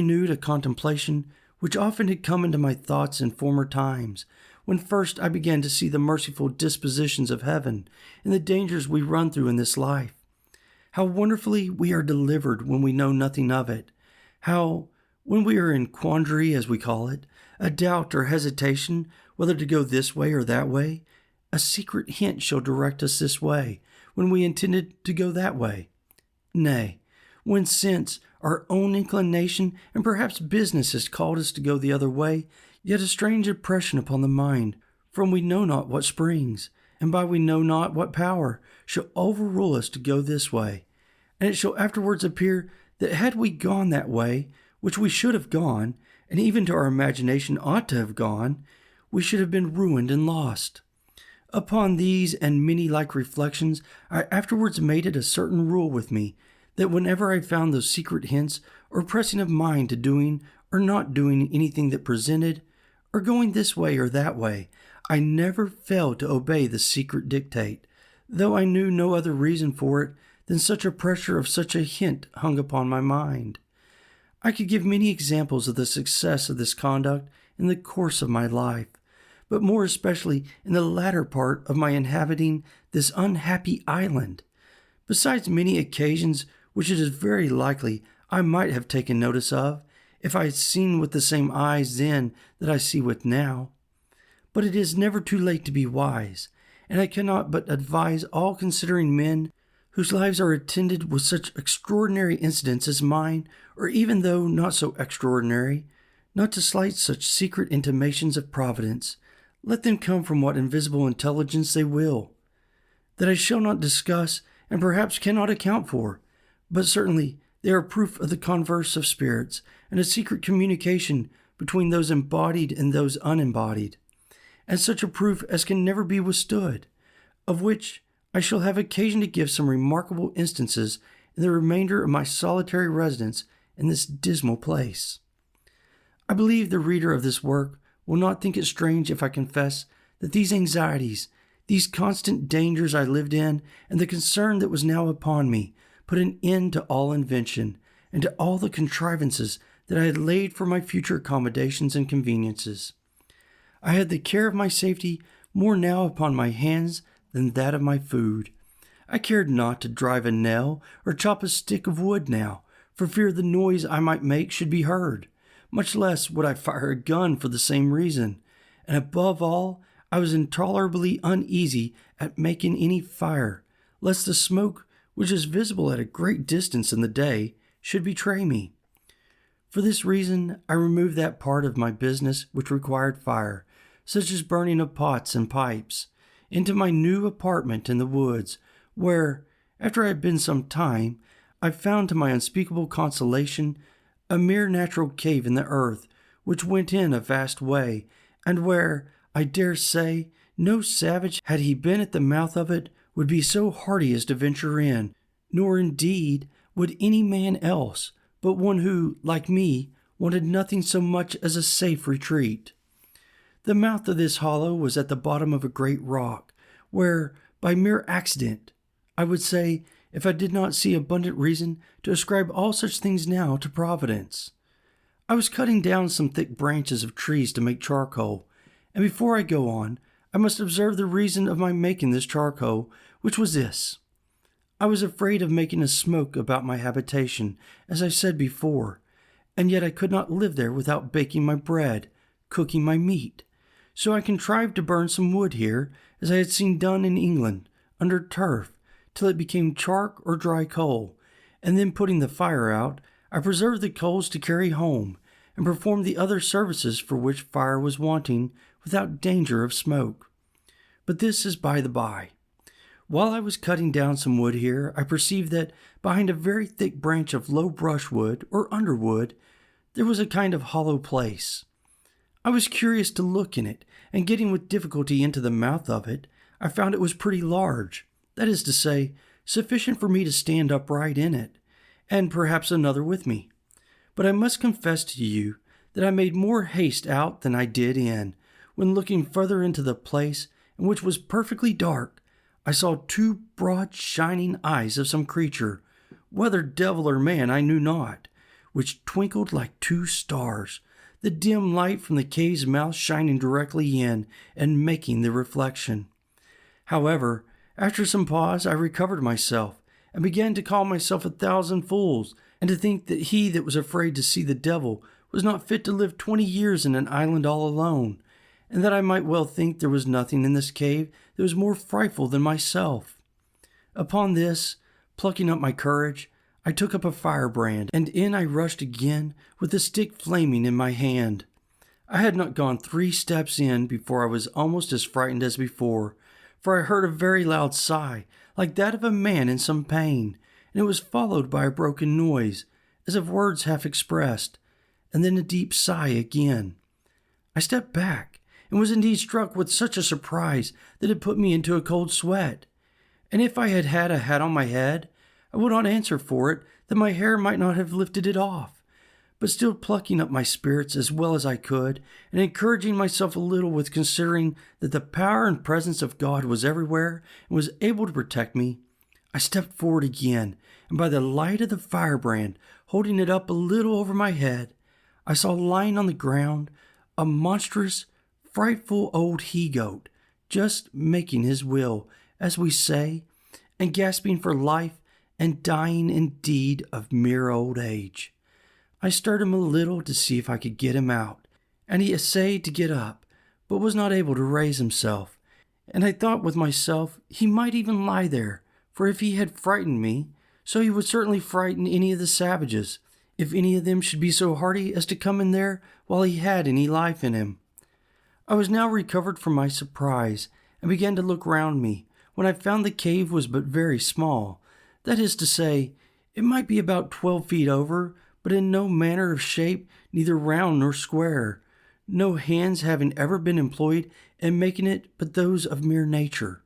New to contemplation, which often had come into my thoughts in former times, when first I began to see the merciful dispositions of heaven and the dangers we run through in this life. How wonderfully we are delivered when we know nothing of it. How, when we are in quandary, as we call it, a doubt or hesitation whether to go this way or that way, a secret hint shall direct us this way when we intended to go that way. Nay, when since our own inclination and perhaps business has called us to go the other way, yet a strange impression upon the mind, from we know not what springs, and by we know not what power, shall overrule us to go this way. And it shall afterwards appear that had we gone that way, which we should have gone, and even to our imagination ought to have gone, we should have been ruined and lost. Upon these and many like reflections, I afterwards made it a certain rule with me, that whenever I found those secret hints or pressing of mind to doing or not doing anything that presented, or going this way or that way, I never failed to obey the secret dictate, though I knew no other reason for it than such a pressure of such a hint hung upon my mind. I could give many examples of the success of this conduct in the course of my life, but more especially in the latter part of my inhabiting this unhappy island, besides many occasions which it is very likely I might have taken notice of, if I had seen with the same eyes then that I see with now. But it is never too late to be wise, and I cannot but advise all considering men whose lives are attended with such extraordinary incidents as mine, or even though not so extraordinary, not to slight such secret intimations of Providence, let them come from what invisible intelligence they will, that I shall not discuss and perhaps cannot account for, but certainly they are proof of the converse of spirits and a secret communication between those embodied and those unembodied, and such a proof as can never be withstood, of which I shall have occasion to give some remarkable instances in the remainder of my solitary residence in this dismal place. I believe the reader of this work will not think it strange if I confess that these anxieties, these constant dangers I lived in, and the concern that was now upon me, put an end to all invention, and to all the contrivances that I had laid for my future accommodations and conveniences. I had the care of my safety more now upon my hands than that of my food. I cared not to drive a nail or chop a stick of wood now, for fear the noise I might make should be heard. Much less would I fire a gun for the same reason, and above all, I was intolerably uneasy at making any fire, lest the smoke, which is visible at a great distance in the day, should betray me. For this reason, I removed that part of my business which required fire, such as burning of pots and pipes, into my new apartment in the woods, where, after I had been some time, I found to my unspeakable consolation a mere natural cave in the earth, which went in a vast way, and where, I dare say, no savage, had he been at the mouth of it, would be so hardy as to venture in, nor indeed would any man else, but one who, like me, wanted nothing so much as a safe retreat. The mouth of this hollow was at the bottom of a great rock, where, by mere accident, I would say, if I did not see abundant reason to ascribe all such things now to Providence. I was cutting down some thick branches of trees to make charcoal, and before I go on, I must observe the reason of my making this charcoal, which was this. I was afraid of making a smoke about my habitation, as I said before, and yet I could not live there without baking my bread, cooking my meat. So I contrived to burn some wood here, as I had seen done in England, under turf, till it became chark or dry coal, and then putting the fire out, I preserved the coals to carry home, and performed the other services for which fire was wanting, without danger of smoke. But this is by the by. While I was cutting down some wood here, I perceived that behind a very thick branch of low brushwood or underwood, there was a kind of hollow place. I was curious to look in it, and getting with difficulty into the mouth of it, I found it was pretty large, that is to say, sufficient for me to stand upright in it, and perhaps another with me. But I must confess to you that I made more haste out than I did in, when looking further into the place, in which was perfectly dark, I saw two broad shining eyes of some creature, whether devil or man I knew not, which twinkled like two stars, the dim light from the cave's mouth shining directly in and making the reflection. However, after some pause, I recovered myself and began to call myself 1,000 fools, and to think that he that was afraid to see the devil was not fit to live 20 years in an island all alone, and that I might well think there was nothing in this cave that was more frightful than myself. Upon this, plucking up my courage, I took up a firebrand, and in I rushed again with the stick flaming in my hand. I had not gone 3 steps in before I was almost as frightened as before, for I heard a very loud sigh, like that of a man in some pain, and it was followed by a broken noise, as of words half expressed, and then a deep sigh again. I stepped back, and was indeed struck with such a surprise that it put me into a cold sweat. And if I had had a hat on my head, I would not answer for it that my hair might not have lifted it off. But still plucking up my spirits as well as I could, and encouraging myself a little with considering that the power and presence of God was everywhere and was able to protect me, I stepped forward again, and by the light of the firebrand, holding it up a little over my head, I saw lying on the ground a monstrous, frightful old he-goat, just making his will, as we say, and gasping for life and dying indeed of mere old age. I stirred him a little to see if I could get him out, and he essayed to get up, but was not able to raise himself. And I thought with myself he might even lie there, for if he had frightened me, so he would certainly frighten any of the savages, if any of them should be so hardy as to come in there while he had any life in him. I was now recovered from my surprise, and began to look round me, when I found the cave was but very small. That is to say, it might be about 12 feet over, but in no manner of shape, neither round nor square, no hands having ever been employed in making it but those of mere nature.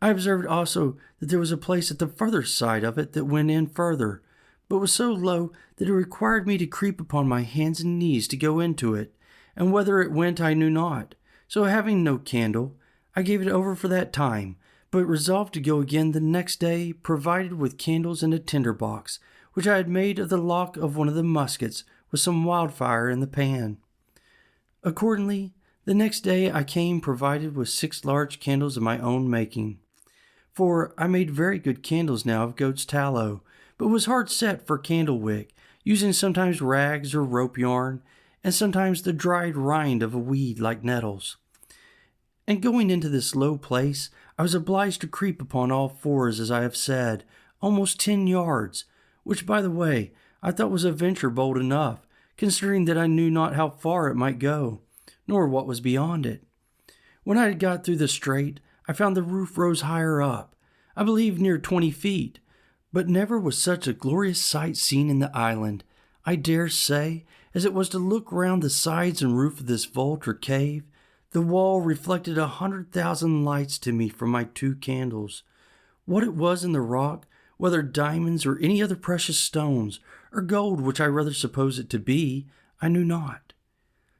I observed also that there was a place at the further side of it that went in further, but was so low that it required me to creep upon my hands and knees to go into it, and whether it went I knew not. So having no candle, I gave it over for that time, but resolved to go again the next day, provided with candles and a tinder box, which I had made of the lock of one of the muskets, with some wildfire in the pan. Accordingly, the next day I came provided with 6 large candles of my own making. For I made very good candles now of goat's tallow, but was hard set for candle wick, using sometimes rags or rope yarn, and sometimes the dried rind of a weed like nettles. And going into this low place, I was obliged to creep upon all fours, as I have said, almost 10 yards, which, by the way, I thought was a venture bold enough, considering that I knew not how far it might go, nor what was beyond it. When I had got through the strait, I found the roof rose higher up, I believe near 20 feet, but never was such a glorious sight seen in the island, I dare say, as it was to look round the sides and roof of this vault or cave. The wall reflected 100,000 lights to me from my 2 candles. What it was in the rock, whether diamonds or any other precious stones, or gold, which I rather suppose it to be, I knew not.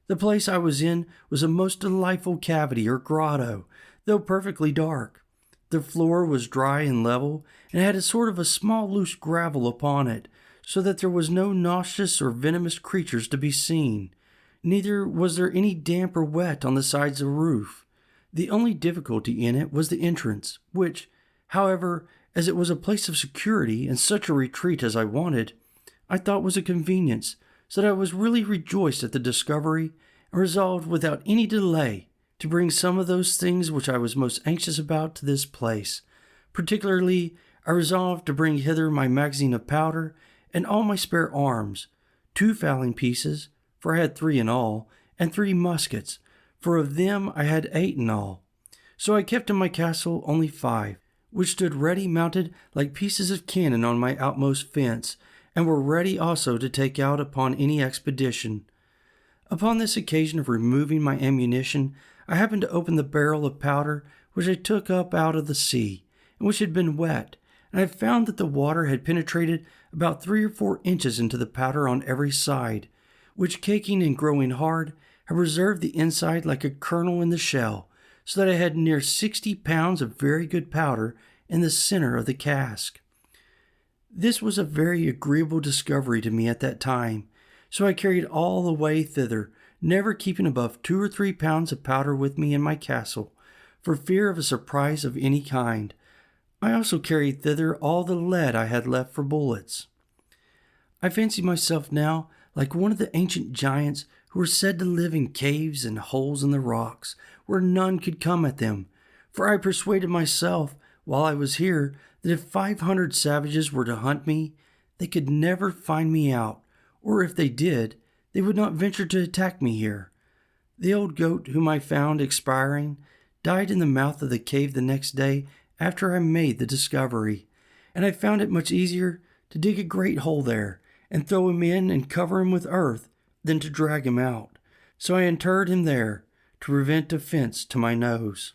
The place I was in was a most delightful cavity or grotto, though perfectly dark. The floor was dry and level, and had a sort of a small loose gravel upon it, so that there was no noxious or venomous creatures to be seen. Neither was there any damp or wet on the sides of the roof. The only difficulty in it was the entrance, which, however, as it was a place of security and such a retreat as I wanted, I thought was a convenience, so that I was really rejoiced at the discovery, and resolved without any delay to bring some of those things which I was most anxious about to this place. Particularly, I resolved to bring hither my magazine of powder and all my spare arms, 2 fowling pieces, for I had 3 in all, and 3 muskets, for of them I had 8 in all. So I kept in my castle only 5, which stood ready mounted like pieces of cannon on my outmost fence, and were ready also to take out upon any expedition. Upon this occasion of removing my ammunition, I happened to open the barrel of powder which I took up out of the sea, and which had been wet, and I found that the water had penetrated about 3 or 4 inches into the powder on every side, which, caking and growing hard, had reserved the inside like a kernel in the shell, so that I had near 60 pounds of very good powder in the center of the cask. This was a very agreeable discovery to me at that time, so I carried all the way thither, never keeping above 2 or 3 pounds of powder with me in my castle, for fear of a surprise of any kind. I also carried thither all the lead I had left for bullets. I fancy myself now like one of the ancient giants who were said to live in caves and holes in the rocks, where none could come at them, for I persuaded myself, while I was here, that if 500 savages were to hunt me, they could never find me out, or if they did, they would not venture to attack me here. The old goat whom I found expiring died in the mouth of the cave the next day after I made the discovery, and I found it much easier to dig a great hole there and throw him in and cover him with earth than to drag him out. So I interred him there to prevent offense to my nose.